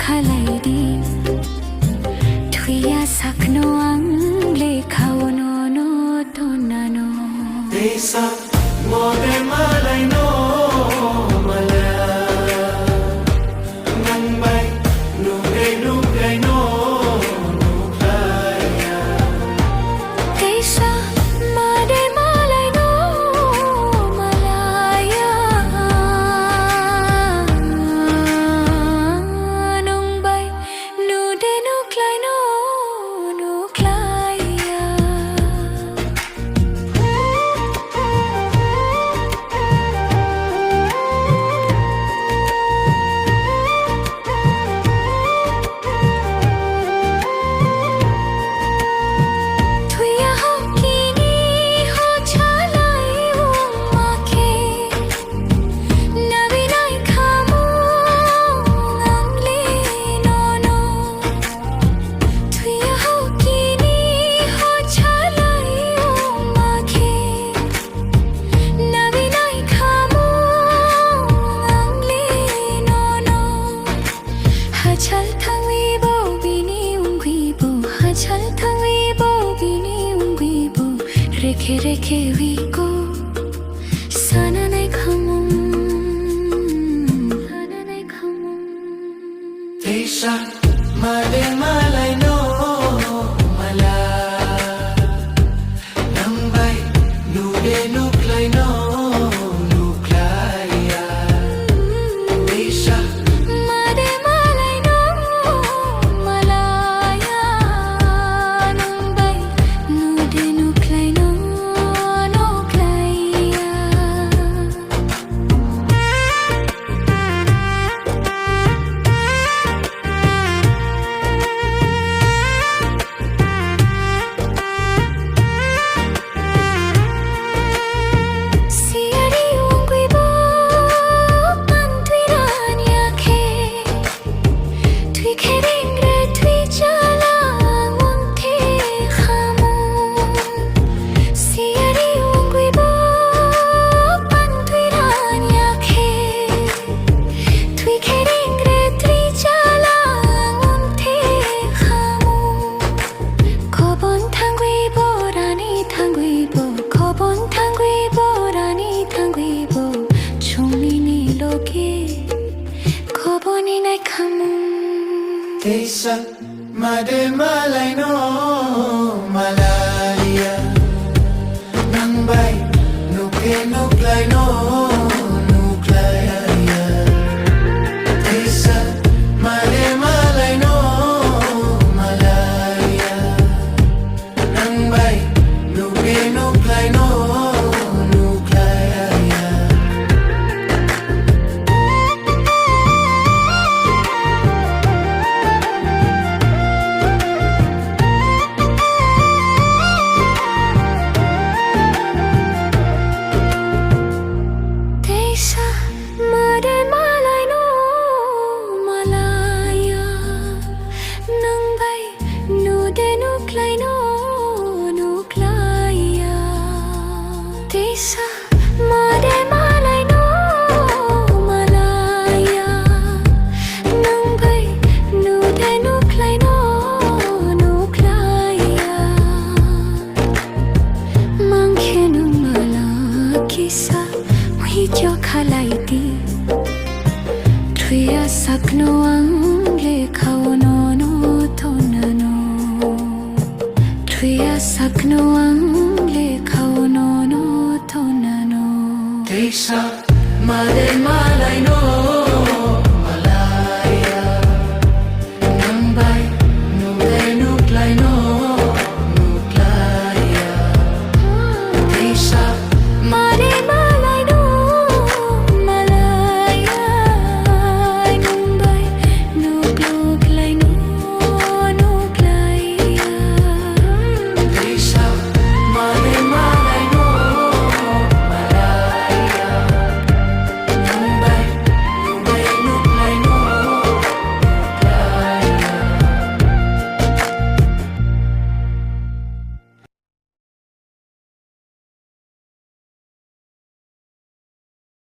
khalaidi thuya sakno ang le khawno no tonano desa mode malai no mala nang bai nu gai no kaya desa made malai no malaya nung bai nu de nu klai no nu klaya thuya ho kini ho chalai umake navi nai khamu angle no no thuya ho kini ho chalai umake navi nai khamu angle no no hachal thangwi bo bini ungwi bo hachal thangwi bo bini ungwi bo rekhe rekhe wi ko sana nai khamum desa mode malai no mala nang bai nu klai no kaya desa made malai no malaya nung bai nu de nu klai no klaya siari ungwi bo pantwiran yakhe twi kering re twi chala unte khamu siari ungwi bo pantwiran yakhe twi kering re twi chala unte khamu khobon thangwi bo rani thangwi bo khobon thangwi bo rani thangwi bo chungni ni loke khoboni nai khamu desa mode malai no malaria nang bai nu klai no kaya desa mode malai no malaria nang bai nu klai no kaya desa made malai no malaya nang bai nu de nu klai no klaya desa made malai no malaya nang bai nu de nu klai no klaya mangkhenu mala kisa wi kyo khalaiti thuya sakno ang le khawno no tonano thuya sakno ang le khawno no tonano desa mode malai no